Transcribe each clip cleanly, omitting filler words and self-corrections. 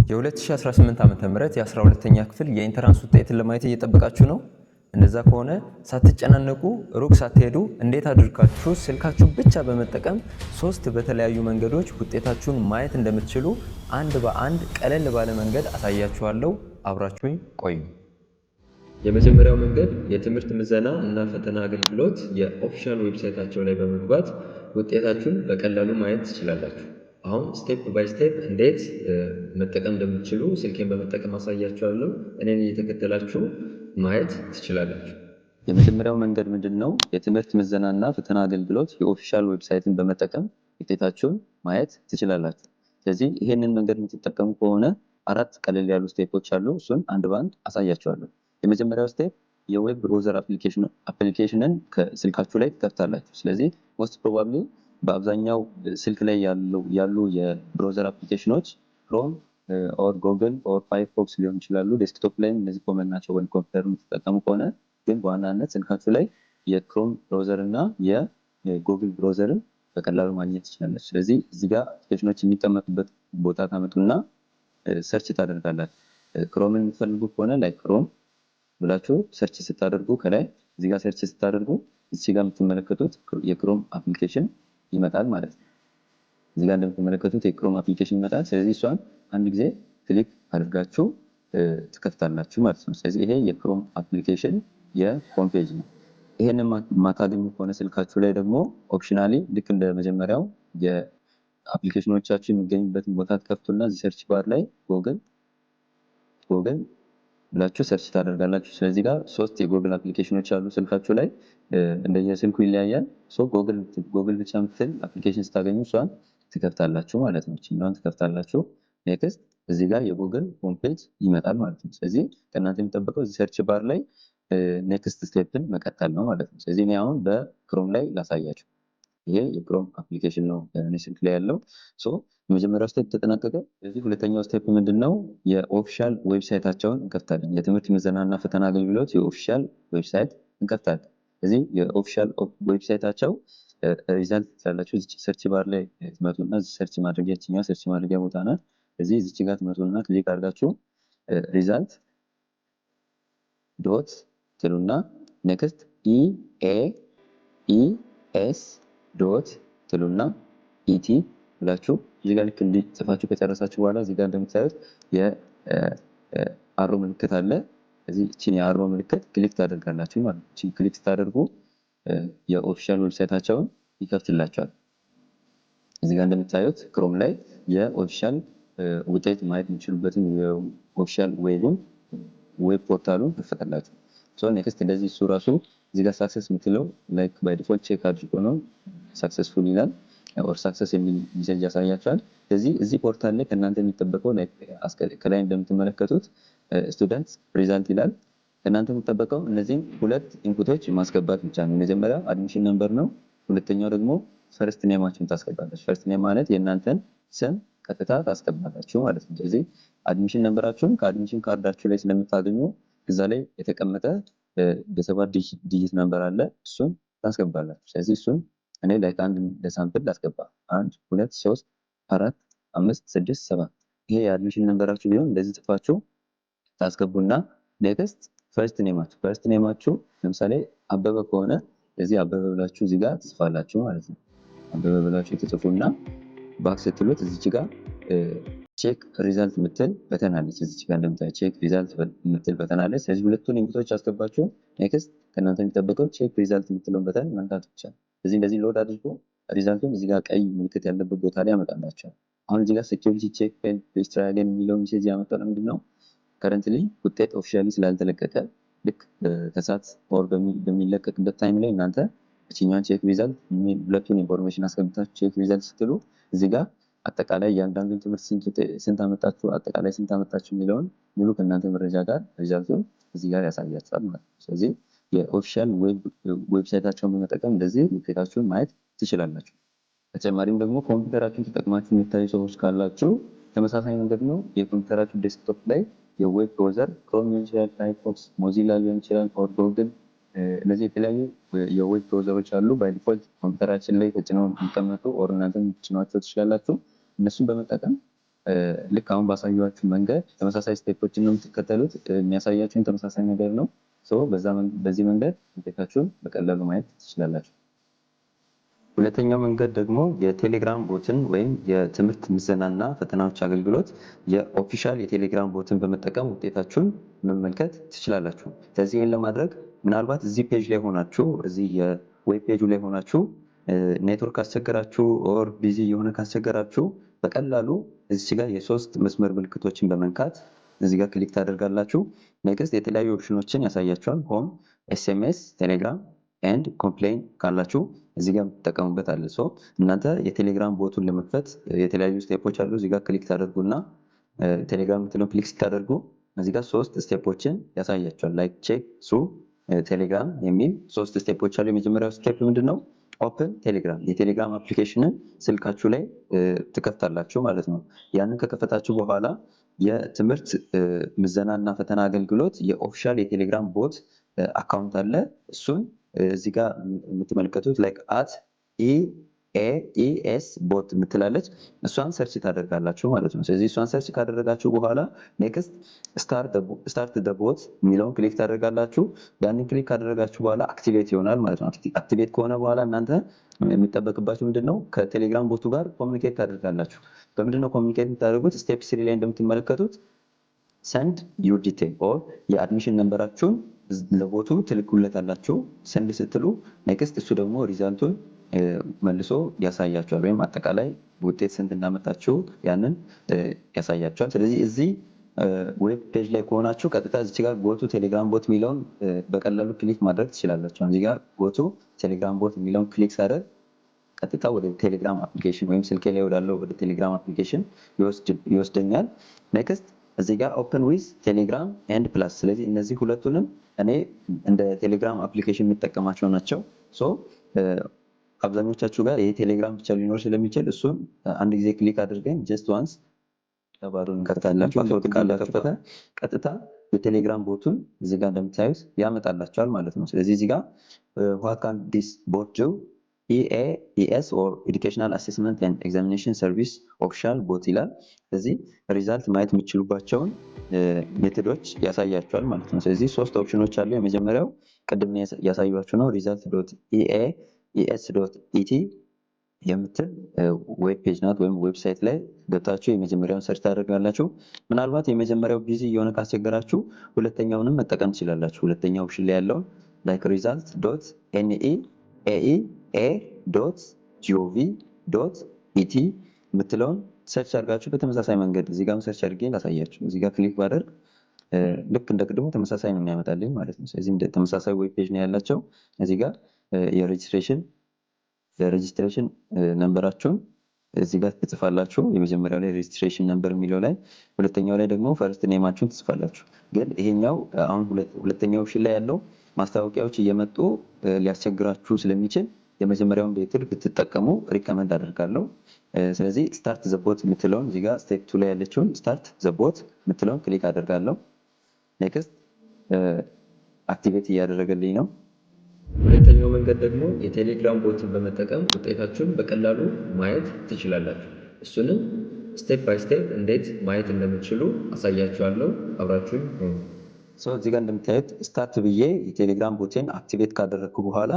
የ2018 ዓ.ም የ12ኛ ክፍል የኢንተራንስ ውጤትን ለማየት እየጠበቃችሁ ነው? እንደዛ ከሆነ ሳትጨናነቁ ሩቅ ሳትሄዱ እንዴት አድርጋችሁ ስልካችሁ ብቻ በመጠቀም 3 በተለያዩ መንገዶች ውጤታችሁን ማየት እንደምትችሉ አንድ በአንድ ቀለል ባለ መንገድ አሳያችኋለሁ። አብራችሁኝ ቆዩ። የመጀመሪያው መንገድ የትምህርት ምዘና እና ፈተና አገልግሎት የኦፊሻል ዌብሳይታቸው ላይ በመግባት ውጤታችሁን በቀላሉ ማየት ትችላላችሁ። አሁን ስቴፕ ባይ ስቴፕ እንዴት መጠቀም እንደምትችሉ ስልኬን በመጠቀም አሳያችኋለሁ። እኔን እየተከተላችሁ ማየት ትችላላችሁ። የመጀመሪያው መንገድ ምንድነው? የትምህርት ምዘናና ፈተና አገልግሎት የኦፊሻል ዌብሳይትን በመጠቀም ውጤታችሁን ማየት ትችላላችሁ። ስለዚህ ይሄንን መንገድ የምትጠቀሙ ከሆነ 4 ቀለል ያሉ ስቴፖች አሉ። እሱን አንድ ባንድ አሳያችኋለሁ። የመጀመሪያው ስቴፕ የዌብ ብራውዘር አፕሊኬሽንን ከስልካችሁ ላይ ትከፍታላችሁ። ስለዚህ ሞስት ፕሮባብሊ በአብዛኛው ስልክ ላይ ያሉ የብራውዘር አፕሊኬሽኖች ክሮም ኦር ጉግል ኦር ፋየርፎክስ ሊሆን ይችላሉ። ዴስክቶፕ ላይም እነዚህ ኮመን ናቸው ወይም ኮምፒውተር የምትጠቀሙ ከሆነ፣ ግን በዋናነት ስልካችሁ ላይ የክሮም ብራውዘር እና የጉግል ብራውዘርን በቀላሉ ማግኘት ትችላላችሁ። ስለዚህ እዚህ ጋር አፕሊኬሽኖች የሚቀመጡበት ቦታ ታመጡና ሰርች ታደርጋላችሁ። ክሮምን የምትፈልጉ ከሆነ ላይ ክሮም ብላችሁ ሰርች ስታደርጉ ከላይ እዚህ ጋር ሰርች ስታደርጉ እዚህ ጋር የምትመለከቱት የክሮም አፕሊኬሽን ይመጣል ማለት ነው። እዚህ ጋር እንደምትመለከቱት የክሮም አፕሊኬሽን ይመጣል። ስለዚህ እሷን አንድ ጊዜ ክሊክ አድርጋችሁ ትከፍታላችሁ ማለት ነው። ስለዚህ ይሄ የክሮም አፕሊኬሽን የሆም ፔጅ ነው። ይሄንን ማታገኙ ከሆነ ስልካችሁ ላይ ደግሞ ኦፕሽናሊ ልክ እንደ መጀመሪያው የአፕሊኬሽኖቻችሁ የሚገኙበትን ቦታ ትከፍቱና እዚህ ሰርች ባር ላይ ጉግል ብላችሁ ሰርች ታደርጋላችሁ። ስለዚህ ጋር 3 የጉግል አፕሊኬሽኖች አሉ ስልካችሁ ላይ፣ እንደየስልኩ ይለያያል። ጉግል ብቻ የምትል አፕሊኬሽን ስታገኙ እሷን ትከፍታላችሁ ማለት ነው። እቺኛውን ትከፍታላችሁ። ኔክስት እዚህ ጋር የጉግል ሆም ፔጅ ይመጣል ማለት ነው። ስለዚህ ከእናንተ የሚጠበቀው እዚህ ሰርች ባር ላይ ኔክስት ስቴፕን መቀጠል ነው ማለት ነው። ስለዚህ እኔ አሁን በክሮም ላይ ላሳያችሁ። ይሄ የክሮም አፕሊኬሽን ነው እኔ ስልክ ላይ ያለው። የመጀመሪያው ስቴፕ ተጠናቀቀ። ስለዚህ ሁለተኛው ስቴፕ ምንድነው? የኦፊሻል ዌብሳይታቸውን እንከፍታለን። የትምህርት ምዘናና ፈተና አገልግሎት የኦፊሻል ዌብሳይት እንከፍታለን። ስለዚህ የኦፊሻል ዌብሳይታቸው ሪዛልት ትላላችሁ። እዚህ ሰርች ባር ላይ ትመጡና እዚህ ሰርች ማድረጊያችኛው ሰርች ማድረጊያ ቦታ ናት። ስለዚህ እዚህ ጋር ትመጡና ክሊክ አድርጋችሁ ሪዛልት ዶት ትሉና ኔክስት ኢኤስ ዶት ትሉና ኢቲ ብላችሁ እዚህ ጋር ልክ እንዲጽፋችሁ ከጨረሳችሁ በኋላ እዚህ ጋር እንደምታዩት የአሮ ምልክት አለ። እዚህ እቺን የአሮ ምልክት ክሊክ ታደርጋላችሁ ማለት ነው። እቺን ክሊክ ታደርጉ የኦፊሻል ዌብሳይታቸውን ይከፍትላችኋል። እዚህ ጋር እንደምታዩት ክሮም ላይ የኦፊሻል ውጤት ማየት የምትችሉበትን የኦፊሻል ዌብ ፖርታሉን ከፈተላችሁ። ኔክስት እንደዚህ እሱ ራሱ እዚህ ጋር ሳክሰስ የምትለው ላይክ ባይ ዲፎልት ቼክ አድርጎ ነው ሳክሰስፉል ይላል ኦር ሳክሰስ የሚል ሜሴጅ ያሳያችኋል። ስለዚህ እዚህ ፖርታል ላይ ከእናንተ የሚጠበቀው ከላይ እንደምትመለከቱት ስቱደንትስ ሪዛልት ይላል። ከእናንተ የሚጠበቀው እነዚህም 2 ኢንፑቶች ማስገባት ብቻ ነው። የመጀመሪያው አድሚሽን ነምበር ነው። ሁለተኛው ደግሞ ፈርስት ኔማችሁን ታስገባላችሁ። ፈርስት ኔም ማለት የእናንተን ስም ቀጥታ ታስገባላችሁ ማለት ነው። ስለዚህ አድሚሽን ነምበራችሁን ከአድሚሽን ካርዳችሁ ላይ ስለምታገኙ እዛ ላይ የተቀመጠ በ7 ዲጂት ነምበር አለ። እሱን ታስገባላችሁ። ስለዚህ እሱን እኔ ላይክ አንድ ለሳምፕል ላስገባ 1 2 3 4 5 6 7 ይሄ የአድሚሽን ነምበራችሁ ቢሆን እንደዚህ ጽፋችሁ ታስገቡና ኔክስት ፈርስት ኔማችሁ ለምሳሌ አበበ ከሆነ ስለዚህ አበበ ብላችሁ እዚህ ጋር ትጽፋላችሁ ማለት ነው። አበበ ብላችሁ ትጽፉና ባክ ስትሉት እዚች ጋር ቼክ ሪዛልት ምትል በተን አለች። እዚች ጋር እንደምታዩት ቼክ ሪዛልት ምትል በተን አለች። ስለዚህ ሁለቱን ኢንፑቶች አስገባችሁ ኔክስት ከእናንተ የሚጠበቀው ቼክ ሪዛልት ምትለውን በተን መንካት ብቻ። እንደዚህ ሎድ አድርጎ ሪዛልቱን እዚህ ጋር ቀይ ምልክት ያለበት ቦታ ላይ ያመጣላችኋል። አሁን እዚህ ጋር ሴኩሪቲ ቼክ ፌልድ ፔጅ ትራያል የሚለው ሜሴጅ ያመጣው ምንድነው? ከረንትሊ ውጤት ኦፊሻሊ ስላልተለቀቀ ልክ ከሰዓት ኦር በሚለቀቅበት ታይም ላይ እናንተ እቺኛን ቼክ ሪዛልት ሁለቱን ኢንፎርሜሽን አስገብታችሁ ቼክ ሪዛልት ስትሉ እዚህ ጋር አጠቃላይ እያንዳንዱን ትምህርት ስንት አመጣችሁ አጠቃላይ ስንት አመጣችሁ የሚለውን ሙሉ ከእናንተ መረጃ ጋር ሪዛልቱን እዚህ ጋር ያሳያችኋል ማለት ነው። ስለዚህ የኦፊሻል ዌብሳይታቸውን በመጠቀም እንደዚህ ውጤታችሁን ማየት ትችላላችሁ። በተጨማሪም ደግሞ ኮምፒውተራችሁን ተጠቅማችሁ የምታዩ ሰዎች ካላችሁ ተመሳሳይ መንገድ ነው። የኮምፒውተራችሁ ዴስክቶፕ ላይ የዌብ ብራውዘር ክሮም ሊሆን ይችላል፣ ፋየርፎክስ፣ ሞዚላ ሊሆን ይችላል ኦር ጉግል፣ እነዚህ የተለያዩ የዌብ ብራውዘሮች አሉ። ባይ ዲፎልት ኮምፒውተራችን ላይ ተጭነው የሚቀመጡ ኦር እናንተም ትጭኗቸው ትችላላችሁ። እነሱን በመጠቀም ልክ አሁን ባሳየኋችሁ መንገድ ተመሳሳይ ስቴፖችን ነው የምትከተሉት። የሚያሳያችሁን ተመሳሳይ ነገር ነው። በዚህ መንገድ ውጤታችሁን በቀላሉ ማየት ትችላላችሁ። ሁለተኛው መንገድ ደግሞ የቴሌግራም ቦትን ወይም የትምህርት ምዘናና ፈተናዎች አገልግሎት የኦፊሻል የቴሌግራም ቦትን በመጠቀም ውጤታችሁን መመልከት ትችላላችሁ። ስለዚህ ይህን ለማድረግ ምናልባት እዚህ ፔጅ ላይ ሆናችሁ እዚህ የዌብ ፔጁ ላይ ሆናችሁ ኔትወርክ ካስቸገራችሁ ኦር ቢዚ የሆነ ካስቸገራችሁ በቀላሉ እዚህ ጋር የሶስት መስመር ምልክቶችን በመንካት እዚህ ጋር ክሊክ ታደርጋላችሁ። ኔክስት የተለያዩ ኦፕሽኖችን ያሳያችኋል። ሆም፣ ኤስኤምኤስ፣ ቴሌግራም ኤንድ ኮምፕሌን ካላችሁ እዚህ ጋር የምትጠቀሙበት አለ። እናንተ የቴሌግራም ቦቱን ለመክፈት የተለያዩ ስቴፖች አሉ። እዚህ ጋር ክሊክ ታደርጉና ቴሌግራም የምትለውን ክሊክ ስታደርጉ እዚህ ጋር 3 ስቴፖችን ያሳያችኋል። ላይክ ቼክ ሱ ቴሌግራም የሚል 3 ስቴፖች አሉ። የመጀመሪያው ስቴፕ ምንድነው? ኦፕን ቴሌግራም የቴሌግራም አፕሊኬሽንን ስልካችሁ ላይ ትከፍታላችሁ ማለት ነው። ያንን ከከፈታችሁ በኋላ የትምህርት ምዘናና ፈተና አገልግሎት የኦፊሻል የቴሌግራም ቦት አካውንት አለ። እሱን እዚህ ጋር የምትመለከቱት ላይክ አት ኢኤስ ቦት የምትላለች እሷን ሰርች ታደርጋላችሁ ማለት ነው። ስለዚህ እሷን ሰርች ካደረጋችሁ በኋላ ኔክስት ስታርት ደ ቦት የሚለውን ክሊክ ታደርጋላችሁ። ያንን ክሊክ ካደረጋችሁ በኋላ አክቲቬት ይሆናል ማለት ነው። አክቲቬት ከሆነ በኋላ እናንተ የሚጠበቅባችሁ ምንድነው? ከቴሌግራም ቦቱ ጋር ኮሚኒኬት ታደርጋላችሁ። በምንድነው ኮሚኒኬት የምታደርጉት? ስቴፕ 3 ላይ እንደምትመለከቱት ሰንድ ዩር ዲቴል ኦር የአድሚሽን ነምበራችሁን ለቦቱ ትልኩለታላችሁ። ሰንድ ስትሉ ኔክስት እሱ ደግሞ ሪዛልቱን መልሶ ያሳያችኋል፣ ወይም አጠቃላይ ውጤት ስንት እንዳመጣችሁ ያንን ያሳያችኋል። ስለዚህ እዚህ ዌብ ፔጅ ላይ ከሆናችሁ ቀጥታ እዚህ ጋር ጎቱ ቴሌግራም ቦት የሚለውን በቀላሉ ክሊክ ማድረግ ትችላላችሁ። እዚህ ጋር ጎቱ ቴሌግራም ቦት የሚለውን ክሊክ ሳደርግ ቀጥታ ወደ ቴሌግራም አፕሊኬሽን ወይም ስልኬ ላይ ወዳለው ወደ ቴሌግራም አፕሊኬሽን ይወስደኛል። ኔክስት እዚህ ጋር ኦፕን ዊዝ ቴሌግራም ኤንድ ፕላስ። ስለዚህ እነዚህ ሁለቱንም እኔ እንደ ቴሌግራም አፕሊኬሽን የሚጠቀማቸው ናቸው። አብዛኞቻችሁ ጋር ይሄ ቴሌግራም ብቻ ሊኖር ስለሚችል እሱን አንድ ጊዜ ክሊክ አድርገን ጀስት ዋንስ ተባሩን እንከፍታላችሁ። አውቶማቲክ ከፈተ ቀጥታ የቴሌግራም ቦቱን እዚህ ጋር እንደምታዩት ያመጣላችኋል ማለት ነው። ስለዚህ እዚህ ጋር what can this bot do? EAS or Educational Assessment and Examination Service ኦፊሻል ቦት ይላል። ስለዚህ ሪዛልት ማየት የምትችሉባቸውን ሜቶዶች ያሳያችኋል ማለት ነው። ስለዚህ 3 ኦፕሽኖች አሉ። የመጀመሪያው ቅድም ያሳያችሁ ነው results.eas.et የምትል ዌብ ፔጅ ናት፣ ወይም ዌብሳይት ላይ ገብታችሁ የመጀመሪያውን ሰርች ታደርጋላችሁ። ምናልባት የመጀመሪያው ቢዚ የሆነ ካስቸገራችሁ ሁለተኛውንም መጠቀም ትችላላችሁ። ሁለተኛው ኦፕሽን ላይ ያለው like results.neaa.gov.et የምትለውን ሰርች አድርጋችሁ በተመሳሳይ መንገድ እዚህ ጋር ሰርች አድርጌ ላሳያችሁ። እዚህ ጋር ክሊክ ባደርግ ልክ እንደ ቅድሙ ተመሳሳይ ነው የሚያመጣልኝ ማለት ነው። ስለዚህ ተመሳሳይ ዌብ ፔጅ ነው ያላቸው። እዚህ ጋር የሬጅስትሬሽን ነምበራችሁን እዚህ ጋር ትጽፋላችሁ። የመጀመሪያው ላይ ሬጅስትሬሽን ነምበር የሚለው ላይ፣ ሁለተኛው ላይ ደግሞ ፈርስት ኔማችሁን ትጽፋላችሁ። ግን ይሄኛው አሁን ሁለተኛው ኦፕሽን ላይ ያለው ማስታወቂያዎች እየመጡ ሊያስቸግራችሁ ስለሚችል የመጀመሪያውን ሜትድ ብትጠቀሙ ሪከመንድ አደርጋለሁ። ስለዚህ ስታርት ዘ ቦት የምትለውን እዚህ ጋር ስቴፕ 2 ላይ ያለችውን ስታርት ዘ ቦት የምትለውን ክሊክ አደርጋለሁ። ኔክስት አክቲቬት እያደረገልኝ ነው። ሁለተኛው መንገድ ደግሞ የቴሌግራም ቦትን በመጠቀም ውጤታችሁን በቀላሉ ማየት ትችላላችሁ። እሱንም ስቴፕ ባይ ስቴፕ እንዴት ማየት እንደምትችሉ አሳያችኋለሁ። አብራችሁኝ እዚህ ጋር እንደምታዩት ስታርት ብዬ የቴሌግራም ቦቴን አክቲቬት ካደረግኩ በኋላ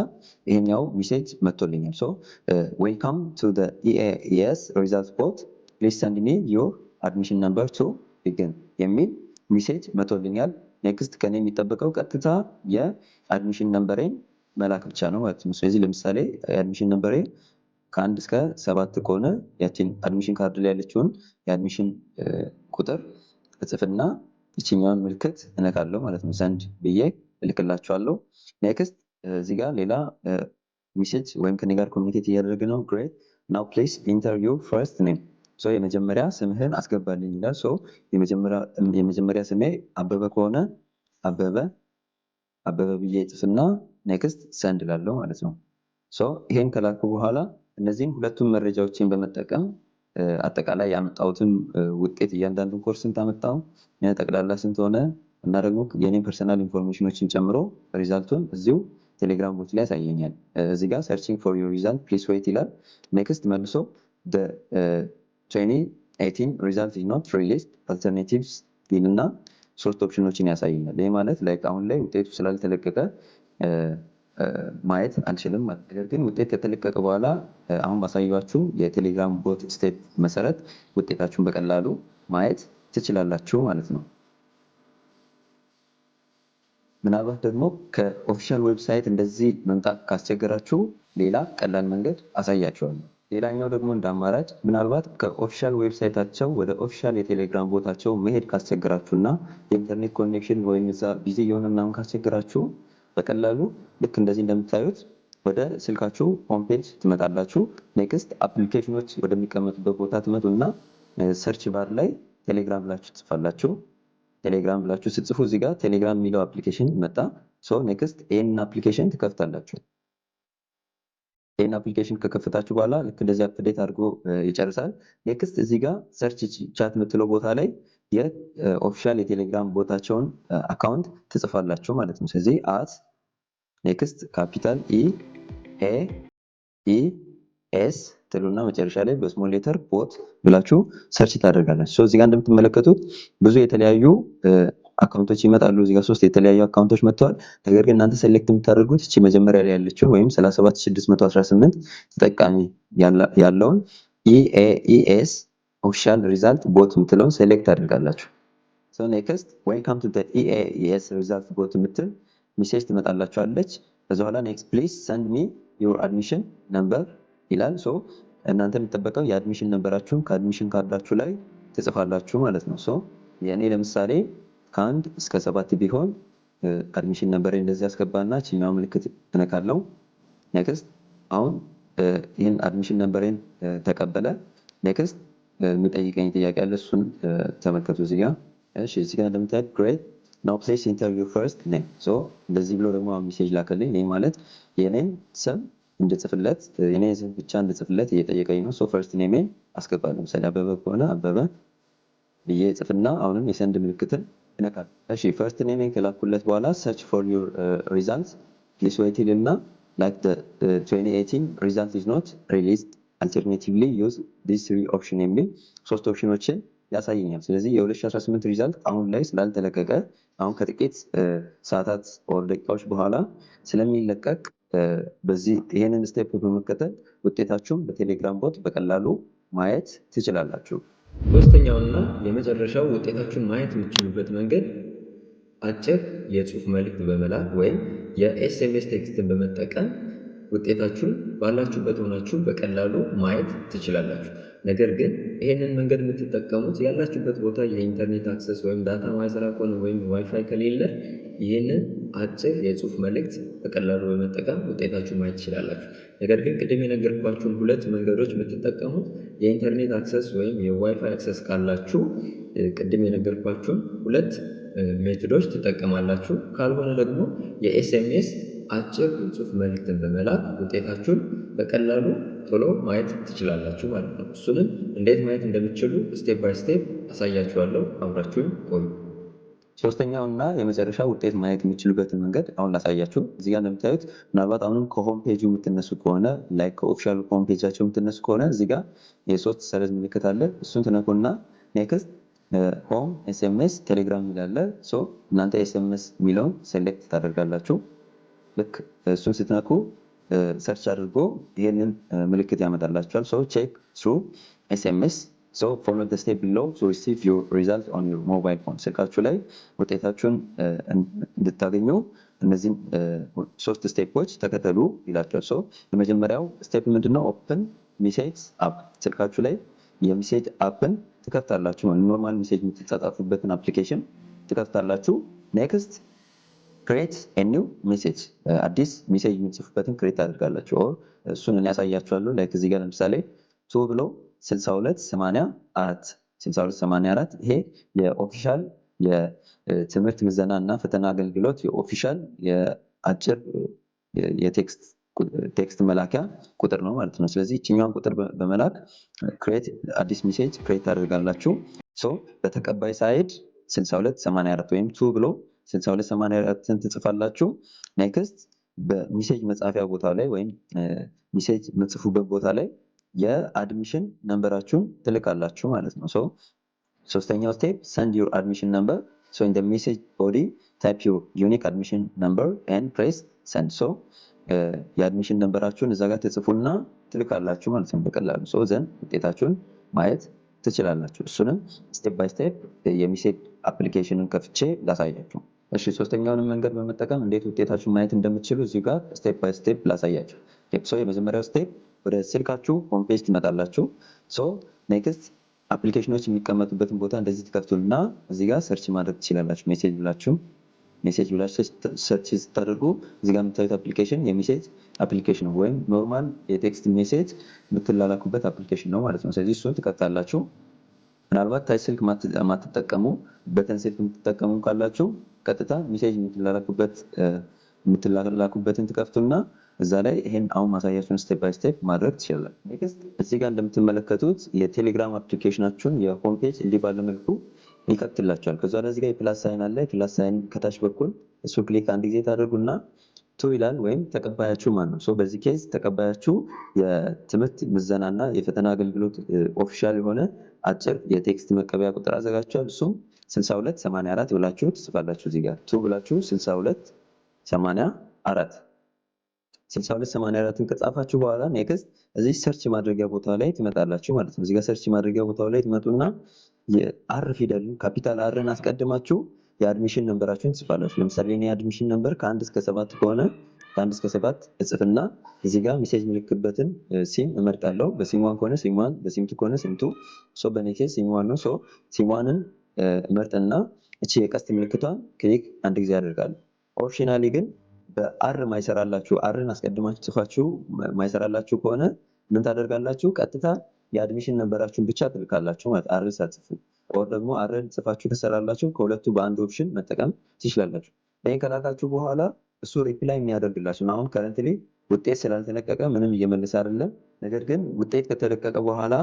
ይሄኛው ሜሴጅ መጥቶልኛል። ዌልካም ቱ ዘ ኢኤስ ሪዛልት ቦት ፕሊዝ ሰንድ ሚ ዮር አድሚሽን ነምበር ቱ ቢጊን የሚል ሜሴጅ መጥቶልኛል። ኔክስት ከኔ የሚጠበቀው ቀጥታ የአድሚሽን ነምበሬን መላክ ብቻ ነው ማለት ነው። ስለዚህ ለምሳሌ የአድሚሽን ነምበሬ ከ1 እስከ 7 ከሆነ ያችን አድሚሽን ካርድ ላይ ያለችውን የአድሚሽን ቁጥር እጽፍና ይችኛውን ምልክት እነካለሁ ማለት ነው። ሰንድ ብዬ እልክላችኋለሁ። ኔክስት እዚህ ጋር ሌላ ሜሴጅ ወይም ከኔ ጋር ኮሚኒኬት እያደረገ ነው። ግሬት ናው ፕሊዝ ኢንተር ዩር ፈርስት ኔም። የመጀመሪያ ስምህን አስገባልኝ ይላል። የመጀመሪያ ስሜ አበበ ከሆነ አበበ ብዬ እጽፍና ኔክስት ሰንድ ላለው ማለት ነው። ይሄን ከላኩ በኋላ እነዚህን ሁለቱም መረጃዎችን በመጠቀም አጠቃላይ ያመጣሁትን ውጤት እያንዳንዱን ኮርስ ስንት አመጣው፣ ጠቅላላ ስንት ሆነ እና ደግሞ የኔን ፐርሰናል ኢንፎርሜሽኖችን ጨምሮ ሪዛልቱን እዚሁ ቴሌግራም ቦት ላይ ያሳየኛል። እዚህ ጋር ሰርቺንግ ፎር ዩር ሪዛልት ፕሊዝ ዌይት ይላል። ኔክስት መልሶ 20 18 result is not released alternatives ይልና 3 ኦፕሽኖችን ያሳየኛል። ይህ ማለት ላይክ አሁን ላይ ውጤቱ ስላልተለቀቀ ማየት አንችልም ማለት። ነገር ግን ውጤት ከተለቀቀ በኋላ አሁን ባሳያችሁ የቴሌግራም ቦት ስቴፕ መሰረት ውጤታችሁን በቀላሉ ማየት ትችላላችሁ ማለት ነው። ምናልባት ደግሞ ከኦፊሻል ዌብሳይት እንደዚህ መምጣት ካስቸገራችሁ ሌላ ቀላል መንገድ አሳያችኋለሁ። ሌላኛው ደግሞ እንደ አማራጭ ምናልባት ከኦፊሻል ዌብሳይታቸው ወደ ኦፊሻል የቴሌግራም ቦታቸው መሄድ ካስቸገራችሁና የኢንተርኔት ኮኔክሽን ወይም እዛ ቢዚ የሆነ ምናምን ካስቸገራችሁ በቀላሉ ልክ እንደዚህ እንደምታዩት ወደ ስልካችሁ ሆም ፔጅ ትመጣላችሁ። ኔክስት አፕሊኬሽኖች ወደሚቀመጡበት ቦታ ትመጡና ሰርች ባር ላይ ቴሌግራም ብላችሁ ትጽፋላችሁ። ቴሌግራም ብላችሁ ስትጽፉ እዚህ ጋር ቴሌግራም የሚለው አፕሊኬሽን መጣ። ሶ ኔክስት ይሄንን አፕሊኬሽን ትከፍታላችሁ። ይሄን አፕሊኬሽን ከከፈታችሁ በኋላ ልክ እንደዚህ አፕዴት አድርጎ ይጨርሳል። ኔክስት እዚህ ጋር ሰርች ቻት የምትለው ቦታ ላይ የኦፊሻል የቴሌግራም ቦታቸውን አካውንት ትጽፋላችሁ ማለት ነው። ስለዚህ አት ኔክስት ካፒታል EAS ትሉና መጨረሻ ላይ በስሞል ሌተር ቦት ብላችሁ ሰርች ታደርጋላችሁ። እዚህ ጋር እንደምትመለከቱት ብዙ የተለያዩ አካውንቶች ይመጣሉ። እዚህ ጋር 3 የተለያዩ አካውንቶች መጥተዋል። ነገር ግን እናንተ ሴሌክት የምታደርጉት እቺ መጀመሪያ ላይ ያለችው ወይም 37618 ተጠቃሚ ያለውን EAS ኦፊሻል ሪዛልት ቦት የምትለውን ሴሌክት ታደርጋላችሁ። ሶ ኔክስት ዌልካም ቱ ዘ EAS ሪዛልት ቦት የምትል ሜሴጅ ትመጣላችኋለች። ከዛ በኋላ ኔክስት ፕሊዝ ሰንድ ሚ ዩር አድሚሽን ነምበር ይላል። ሶ እናንተ የምትጠበቀው የአድሚሽን ነምበራችሁን ከአድሚሽን ካርዳችሁ ላይ ትጽፋላችሁ ማለት ነው። ሶ የእኔ ለምሳሌ ከ1 እስከ 7 ቢሆን አድሚሽን ነምበሬ እንደዚህ አስገባና ቺኛው ምልክት እነካለው። ኔክስት አሁን ይህን አድሚሽን ነምበሬን ተቀበለ። ኔክስት የሚጠይቀኝ ጥያቄ አለ፣ እሱን ተመልከቱ እዚህ ጋር። እሺ እዚህ ጋር እንደምታዩት ግሬት ናው ፕሌስ ኢንተርቪው ፈርስት ኔም። ሶ እንደዚህ ብሎ ደግሞ ሜሴጅ ላከልኝ። ይህ ማለት የኔን ስም እንድጽፍለት የኔን ስም ብቻ እንድጽፍለት እየጠየቀኝ ነው። ሶ ፈርስት ኔሜን አስገባለሁ። ለምሳሌ አበበ ከሆነ አበበ ብዬ ጽፍና አሁንም የሰንድ ምልክትን እነካል። እሺ ፈርስት ኔሜን ከላኩለት በኋላ ሰርች ፎር ዩር ሪዛልትስ ፕሊስ ዌይት ይልና ላይክ ዘ 2018 ሪዛልት ኢዝ ኖት ሪሊዝድ አልተርናቲቭሊ ዩዝ ዲስ 3 ኦፕሽን የሚል 3 ኦፕሽኖችን ያሳየኛል። ስለዚህ የ2018 ሪዛልት አሁን ላይ ስላልተለቀቀ አሁን ከጥቂት ሰዓታት ወር ደቂቃዎች በኋላ ስለሚለቀቅ በዚህ ይሄንን ስቴፕ በመከተል ውጤታችሁን በቴሌግራም ቦት በቀላሉ ማየት ትችላላችሁ። ሶስተኛውና የመጨረሻው ውጤታችሁን ማየት የምትችሉበት መንገድ አጭር የጽሁፍ መልእክት በመላክ ወይም የኤስኤምኤስ ቴክስትን በመጠቀም ውጤታችሁን ባላችሁበት ሆናችሁ በቀላሉ ማየት ትችላላችሁ። ነገር ግን ይሄንን መንገድ የምትጠቀሙት ያላችሁበት ቦታ የኢንተርኔት አክሰስ ወይም ዳታ ማይሰራ ከሆነ ወይም ዋይፋይ ከሌለ ይህንን አጭር የጽሁፍ መልእክት በቀላሉ በመጠቀም ውጤታችሁን ማየት ትችላላችሁ። ነገር ግን ቅድም የነገርኳችሁን 2 መንገዶች የምትጠቀሙት የኢንተርኔት አክሰስ ወይም የዋይፋይ አክሰስ ካላችሁ ቅድም የነገርኳችሁን 2 ሜቶዶች ትጠቀማላችሁ። ካልሆነ ደግሞ የኤስኤምኤስ አጭር የጽሁፍ መልእክትን በመላክ ውጤታችሁን በቀላሉ ቶሎ ማየት ትችላላችሁ ማለት ነው። እሱንም እንዴት ማየት እንደምትችሉ ስቴፕ ባይ ስቴፕ አሳያችኋለሁ። አብራችሁን ቆዩ። ሶስተኛውና የመጨረሻ ውጤት ማየት የሚችሉበትን መንገድ አሁን ላሳያችሁ። እዚህ ጋር እንደምታዩት ምናልባት አሁንም ከሆም ፔጁ የምትነሱ ከሆነ ላይክ ከኦፊሻል ሆም ፔጃቸው የምትነሱ ከሆነ እዚህ ጋር የ3 ሰረዝ ምልክት አለ። እሱን ትነኩና ኔክስት ሆም ኤስኤምኤስ ቴሌግራም ይላል። ሶ እናንተ ኤስኤምኤስ የሚለውን ሴሌክት ታደርጋላችሁ። ልክ እሱን ስትነኩ ሰርች አድርጎ ይሄንን ምልክት ያመጣላችኋል። ሶ ቼክ ትሩ ኤስኤምኤስ ሶ ፎሎ ዘ ስቴፕ ቢሎው ቱ ሪሲቭ ዩር ሪዛልት ኦን ዩር ሞባይል ፎን። ስልካችሁ ላይ ውጤታችሁን እንድታገኙ እነዚህን 3 ስቴፖች ተከተሉ ይላችኋል። ሶ የመጀመሪያው ስቴፕ ምንድነው? ኦፕን ሜሴጅ አፕ። ስልካችሁ ላይ የሜሴጅ አፕን ትከፍታላችሁ። ኖርማል ሜሴጅ የምትጻጻፉበትን አፕሊኬሽን ትከፍታላችሁ። ኔክስት ክሬት ኤ ኒው ሜሴጅ፣ አዲስ ሜሴጅ የምትጽፉበትን ክሬት ታደርጋላችሁ። እሱን እኔ ያሳያችኋለሁ። ላይክ እዚህ ጋር ለምሳሌ ቱ ብሎ 6284 ይሄ የኦፊሻል የትምህርት ምዘና እና ፈተና አገልግሎት የኦፊሻል የአጭር የቴክስት መላኪያ ቁጥር ነው ማለት ነው። ስለዚህ እችኛዋን ቁጥር በመላክ ክሬት አዲስ ሜሴጅ ክሬት ታደርጋላችሁ። ሶ በተቀባይ ሳይድ 6284 ወይም ቱ ብሎ 6284ን ትጽፋላችሁ። ኔክስት በሜሴጅ መጻፊያ ቦታ ላይ ወይም ሜሴጅ የምትጽፉበት ቦታ ላይ የአድሚሽን ነምበራችሁን ትልካላችሁ ማለት ነው። ሶስተኛው ስቴፕ send your admission number. So in the message body type your unique admission number and press send. So የአድሚሽን ነምበራችሁን እዛ ጋር ትጽፉና ትልካላችሁ ማለት ነው በቀላሉ። ዘን ውጤታችሁን ማየት ትችላላችሁ። እሱንም ስቴፕ ባይ ስቴፕ የሚሴጅ አፕሊኬሽንን ከፍቼ ላሳያችሁ። እሺ ሶስተኛውን መንገድ በመጠቀም እንዴት ውጤታችሁን ማየት እንደምትችሉ እዚህ ጋር ስቴፕ ባይ ስቴፕ ላሳያችሁ። የመጀመሪያው ስቴፕ ወደ ስልካችሁ ሆም ፔጅ ትመጣላችሁ። ኔክስት አፕሊኬሽኖች የሚቀመጡበትን ቦታ እንደዚህ ትከፍቱና እዚህ ጋር ሰርች ማድረግ ትችላላችሁ። ሜሴጅ ብላችሁ ሰርች ስታደርጉ እዚህ ጋር የምታዩት አፕሊኬሽን የሚሴጅ አፕሊኬሽን ነው፣ ወይም ኖርማል የቴክስት ሜሴጅ የምትላላኩበት አፕሊኬሽን ነው ማለት ነው። ስለዚህ እሱን ትከፍታላችሁ። ምናልባት ታች ስልክ ማትጠቀሙ በተን ስልክ የምትጠቀሙ ካላችሁ ቀጥታ ሜሴጅ የምትላላኩበትን ትከፍቱና እዛ ላይ ይሄን አሁን ማሳያችሁን ስቴፕ ባይ ስቴፕ ማድረግ ትችላላችሁ። ኔክስት እዚህ ጋር እንደምትመለከቱት የቴሌግራም አፕሊኬሽናችሁን የሆም ፔጅ እንዲህ ባለ መልኩ ይከፍትላችኋል። ከዛ እዚህ ጋር የፕላስ ሳይን አለ። የፕላስ ሳይን ከታች በኩል እሱ ክሊክ አንድ ጊዜ ታደርጉና ቱ ይላል፣ ወይም ተቀባያችሁ ማለት ነው። በዚህ ኬዝ ተቀባያችሁ የትምህርት ምዘናና የፈተና አገልግሎት ኦፊሻል የሆነ አጭር የቴክስት መቀበያ ቁጥር አዘጋጅቷል። እሱም 6284 ብላችሁ ትጽፋላችሁ። እዚህ ጋር ቱ ብላችሁ 6284 ከጻፋችሁ በኋላ ኔክስት እዚህ ሰርች ማድረጊያ ቦታ ላይ ትመጣላችሁ ማለት ነው። እዚህ ጋር ሰርች ማድረጊያ ቦታው ላይ ትመጡና የአር ፊደል ካፒታል አርን አስቀድማችሁ የአድሚሽን ነምበራችሁን ትጽፋላችሁ። ለምሳሌ እኔ የአድሚሽን ነምበር ከ1 እስከ 7 ከሆነ ከ1 እስከ 7 እጽፍና እዚህ ጋር ሜሴጅ ምልክበትን ሲም እመርጣለሁ። በሲም 1 ከሆነ ሲም 1፣ በሲም 2 ከሆነ ሲም 2። በኔ ኬዝ ሲም 1 ነው። ሲም 1ን እመርጥና እቺ የቀስት ምልክቷን ክሊክ አንድ ጊዜ አደርጋለሁ። ኦፕሽናሊ ግን በአር ማይሰራላችሁ አርን አስቀድማችሁ ጽፋችሁ ማይሰራላችሁ ከሆነ ምን ታደርጋላችሁ? ቀጥታ የአድሚሽን ነምበራችሁን ብቻ ትልካላችሁ ማለት አርን ሳትጽፉ። ወር ደግሞ አርን ጽፋችሁ ከሰራላችሁ ከሁለቱ በአንድ ኦፕሽን መጠቀም ትችላላችሁ። ይሄን ከላካችሁ በኋላ እሱ ሪፕላይ የሚያደርግላችሁ አሁን ከረንትሊ ውጤት ስላልተለቀቀ ምንም እየመለሰ አይደለም። ነገር ግን ውጤት ከተለቀቀ በኋላ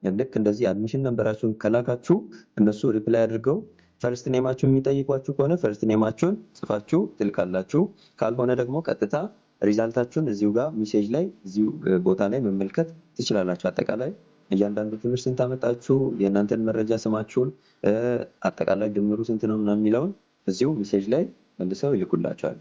ልክ እንደዚህ አድሚሽን ነምበራችሁን ከላካችሁ እነሱ ሪፕላይ አድርገው ፈርስት ኔማችሁን የሚጠይቋችሁ ከሆነ ፈርስት ኔማችሁን ጽፋችሁ ትልካላችሁ። ካልሆነ ደግሞ ቀጥታ ሪዛልታችሁን እዚሁ ጋር ሜሴጅ ላይ እዚሁ ቦታ ላይ መመልከት ትችላላችሁ። አጠቃላይ እያንዳንዱ ትምህርት ስንት አመጣችሁ፣ የእናንተን መረጃ ስማችሁን፣ አጠቃላይ ድምሩ ስንት ነው ምናምን የሚለውን እዚሁ ሜሴጅ ላይ መልሰው ይልኩላችኋል።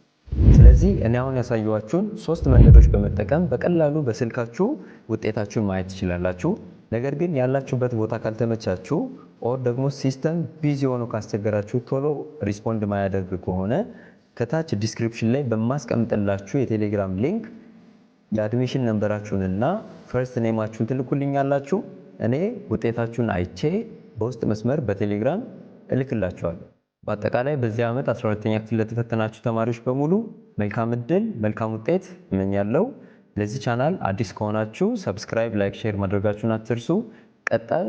ስለዚህ እኔ አሁን ያሳየኋችሁን 3 መንገዶች በመጠቀም በቀላሉ በስልካችሁ ውጤታችሁን ማየት ትችላላችሁ። ነገር ግን ያላችሁበት ቦታ ካልተመቻችሁ ኦር ደግሞ ሲስተም ቢዚ ሆኖ ካስቸገራችሁ ቶሎ ሪስፖንድ ማያደርግ ከሆነ ከታች ዲስክሪፕሽን ላይ በማስቀምጥላችሁ የቴሌግራም ሊንክ የአድሚሽን ነምበራችሁንና ፈርስት ኔማችሁን ትልኩልኛላችሁ። እኔ ውጤታችሁን አይቼ በውስጥ መስመር በቴሌግራም እልክላችኋለሁ። በአጠቃላይ በዚህ ዓመት 12ኛ ክፍል ለተፈተናችሁ ተማሪዎች በሙሉ መልካም እድል፣ መልካም ውጤት እመኛለሁ። ለዚህ ቻናል አዲስ ከሆናችሁ ሰብስክራይብ፣ ላይክ፣ ሼር ማድረጋችሁን አትርሱ። ቀጣይ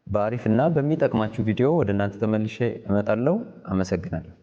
በአሪፍ እና በሚጠቅማችሁ ቪዲዮ ወደ እናንተ ተመልሼ እመጣለሁ። አመሰግናለሁ።